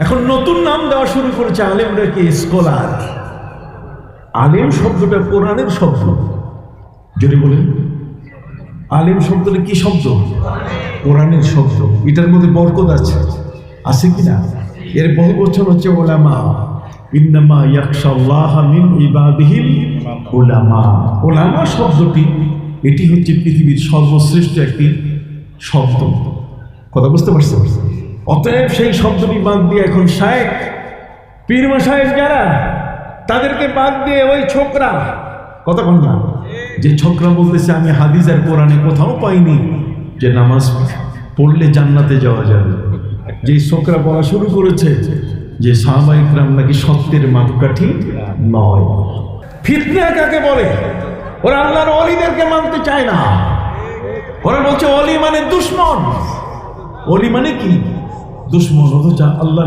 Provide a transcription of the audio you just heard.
এখন নতুন নাম দেওয়া শুরু করেছে আলেমরা কি স্কলার। আলেম শব্দটা কোরআনের শব্দ, যদি বলেন আলেম শব্দটা কি শব্দ? কোরআনের শব্দ। এটার মধ্যে বরকত আছে কিনা? এর বহু বচন হচ্ছে ওলামা। ইন্নামা ইয়াখশাল্লাহ মিন ইবাদিহিল উলামা। ওলামা শব্দটি এটি হচ্ছে পৃথিবীর সর্বশ্রেষ্ঠ একটি শব্দ। কথা বুঝতে পারছেন? অতএব সেই শব্দটি বাদ দিয়ে এখন শায়েখ পীর মাশায়েখ যারা, তাদেরকে বাদ দিয়ে ওই ছোকরা, কথা বল না, যে ছোকরা বলতেছে আমি হাদিস আর কোরআনে কোথাও পাইনি যে নামাজ পড়লে জান্নাতে যাওয়া যাবে, যে ছোকরা বলা শুরু করেছে যে সাহাবায়ে কেরাম নাকি সত্যের মাপকাঠি নয়। ফিতনা কাকে বলে? ওরা আল্লাহর ওলিদেরকে মানতে চায় না। ওরা বলছে ওলি মানে দুশমন। ওলি মানে কি? দুশমন। অথচ আল্লাহ